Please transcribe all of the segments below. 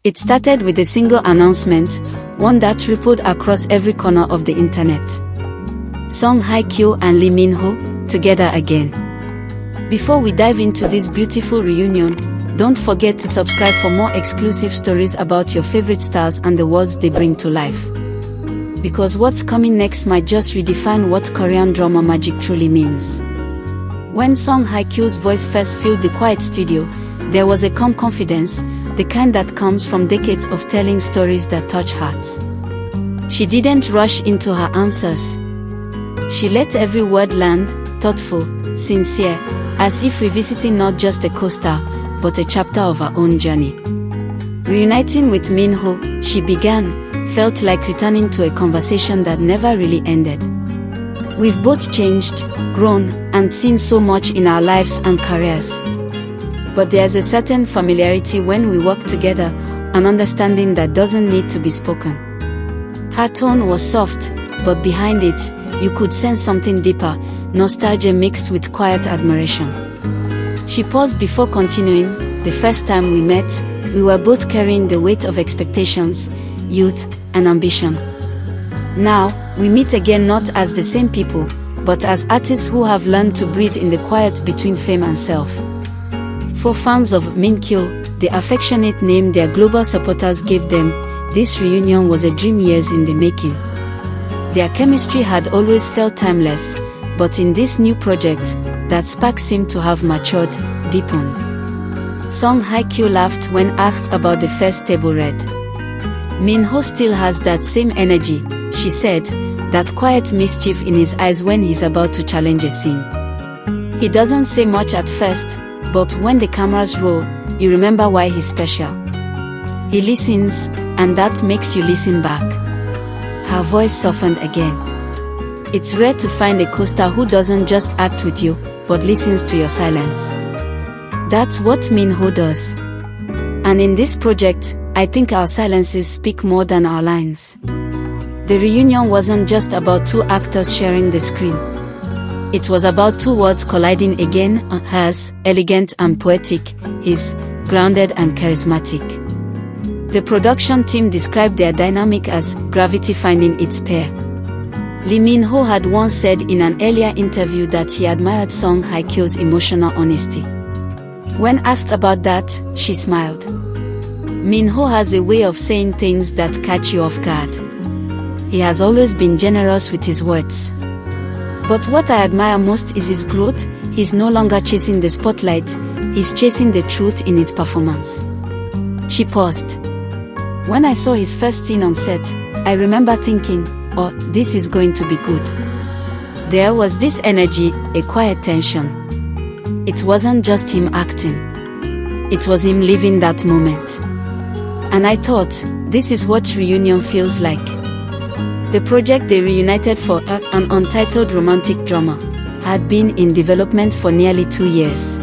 It started with a single announcement, one that rippled across every corner of the internet. Song Hye Kyo and Lee Min-ho, together again. Before we dive into this beautiful reunion, don't forget to subscribe for more exclusive stories about your favorite stars and the worlds they bring to life. Because what's coming next might just redefine what Korean drama magic truly means. When Song Hye Kyo's voice first filled the quiet studio, there was a calm confidence, the kind that comes from decades of telling stories that touch hearts. She didn't rush into her answers. She let every word land, thoughtful, sincere, as if revisiting not just a co-star, but a chapter of her own journey. Reuniting with Min-ho, she began, felt like returning to a conversation that never really ended. We've both changed, grown, and seen so much in our lives and careers. But there's a certain familiarity when we work together, an understanding that doesn't need to be spoken. Her tone was soft, but behind it, you could sense something deeper, nostalgia mixed with quiet admiration. She paused before continuing. The first time we met, we were both carrying the weight of expectations, youth, and ambition. Now, we meet again not as the same people, but as artists who have learned to breathe in the quiet between fame and self. For fans of Minkyo, the affectionate name their global supporters gave them, this reunion was a dream years in the making. Their chemistry had always felt timeless, but in this new project, that spark seemed to have matured, deepened. Song Hye Kyo laughed when asked about the first table read. Min-ho still has that same energy, she said, that quiet mischief in his eyes when he's about to challenge a scene. He doesn't say much at first, but when the cameras roll, you remember why he's special. He listens, and that makes you listen back. Her voice softened again. It's rare to find a co-star who doesn't just act with you, but listens to your silence. That's what Min-ho does. And in this project, I think our silences speak more than our lines. The reunion wasn't just about two actors sharing the screen. It was about two worlds colliding again, hers, elegant and poetic, his, grounded and charismatic. The production team described their dynamic as gravity finding its pair. Lee Min-ho had once said in an earlier interview that he admired Song Hye Kyo's emotional honesty. When asked about that, she smiled. Min-ho has a way of saying things that catch you off guard. He has always been generous with his words. But what I admire most is his growth. He's no longer chasing the spotlight, he's chasing the truth in his performance. She paused. When I saw his first scene on set, I remember thinking, oh, this is going to be good. There was this energy, a quiet tension. It wasn't just him acting. It was him living that moment. And I thought, this is what reunion feels like. The project they reunited for, an untitled romantic drama, had been in development for nearly 2 years.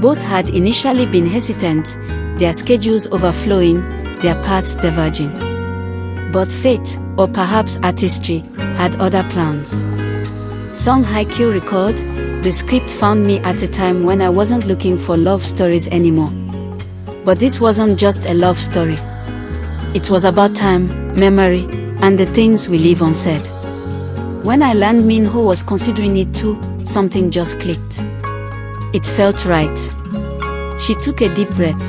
Both had initially been hesitant, their schedules overflowing, their paths diverging. But fate, or perhaps artistry, had other plans. Song Hye Kyo recalled, the script found me at a time when I wasn't looking for love stories anymore. But this wasn't just a love story. It was about time, memory, and the things we leave unsaid. When I learned Min-ho was considering it too, something just clicked. It felt right. She took a deep breath.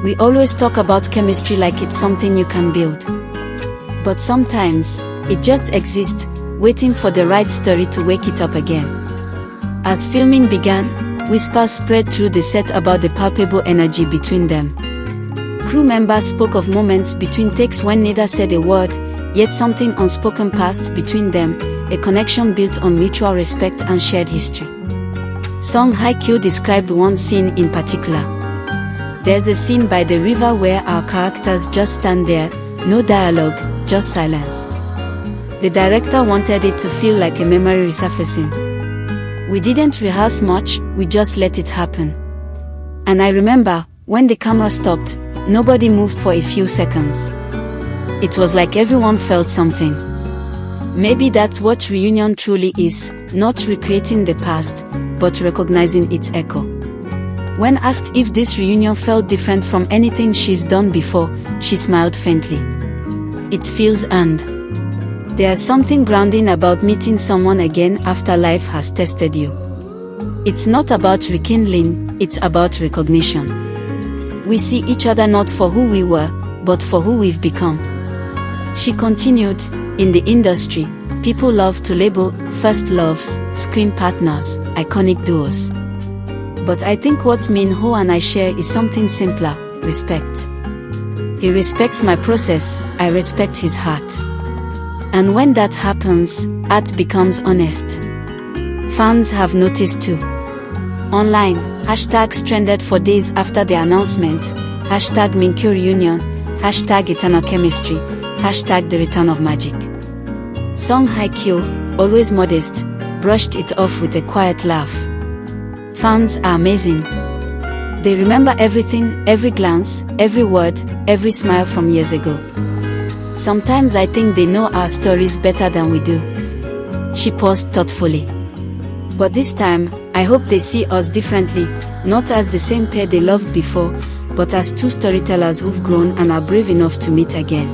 We always talk about chemistry like it's something you can build. But sometimes, it just exists, waiting for the right story to wake it up again. As filming began, whispers spread through the set about the palpable energy between them. Crew members spoke of moments between takes when neither said a word, yet something unspoken passed between them, a connection built on mutual respect and shared history. Song Hye Kyo described one scene in particular. There's a scene by the river where our characters just stand there, no dialogue, just silence. The director wanted it to feel like a memory resurfacing. We didn't rehearse much, we just let it happen. And I remember, when the camera stopped, nobody moved for a few seconds. It was like everyone felt something. Maybe that's what reunion truly is, not recreating the past, but recognizing its echo. When asked if this reunion felt different from anything she's done before, she smiled faintly. It feels earned. There's something grounding about meeting someone again after life has tested you. It's not about rekindling, it's about recognition. We see each other not for who we were, but for who we've become. She continued, in the industry, people love to label first loves, screen partners, iconic duos. But I think what Minho and I share is something simpler: respect. He respects my process, I respect his heart. And when that happens, art becomes honest. Fans have noticed too. Online, hashtags trended for days after the announcement, hashtag Minkyo reunion, hashtag eternal chemistry, hashtag the return of magic. Song Hye Kyo, always modest, brushed it off with a quiet laugh. Fans are amazing. They remember everything, every glance, every word, every smile from years ago. Sometimes I think they know our stories better than we do. She paused thoughtfully. But this time, I hope they see us differently, not as the same pair they loved before, but as two storytellers who've grown and are brave enough to meet again.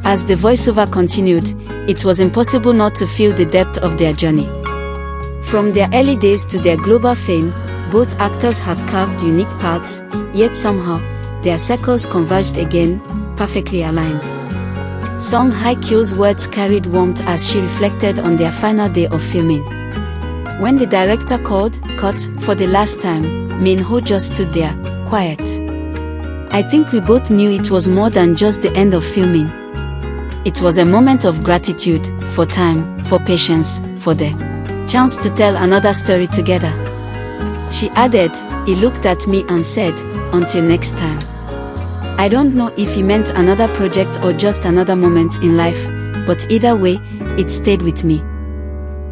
As the voiceover continued, it was impossible not to feel the depth of their journey. From their early days to their global fame, both actors had carved unique paths, yet somehow, their circles converged again, perfectly aligned. Song Hye Kyo's words carried warmth as she reflected on their final day of filming. When the director called cut for the last time, Minho just stood there, quiet. I think we both knew it was more than just the end of filming. It was a moment of gratitude, for time, for patience, for the chance to tell another story together. She added, he looked at me and said, until next time. I don't know if he meant another project or just another moment in life, but either way, it stayed with me.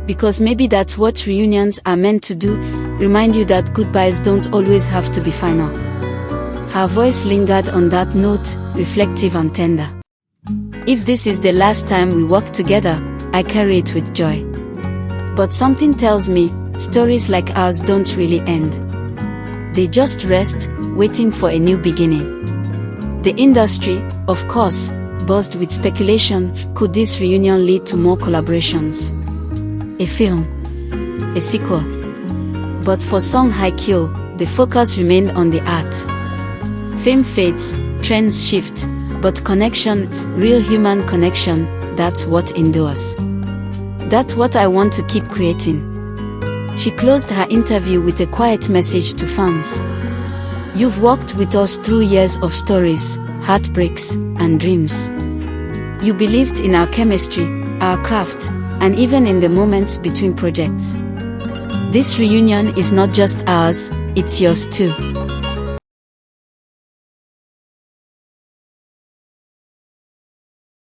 Because maybe that's what reunions are meant to do, remind you that goodbyes don't always have to be final. Her voice lingered on that note, reflective and tender. If this is the last time we work together, I carry it with joy. But something tells me, stories like ours don't really end. They just rest, waiting for a new beginning. The industry, of course, buzzed with speculation. Could this reunion lead to more collaborations? A film? A sequel? But for Song Hye Kyo, the focus remained on the art. Fame fades, trends shift, but connection, real human connection, that's what endures. That's what I want to keep creating. She closed her interview with a quiet message to fans. You've walked with us through years of stories, heartbreaks, and dreams. You believed in our chemistry, our craft, and even in the moments between projects. This reunion is not just ours, it's yours too.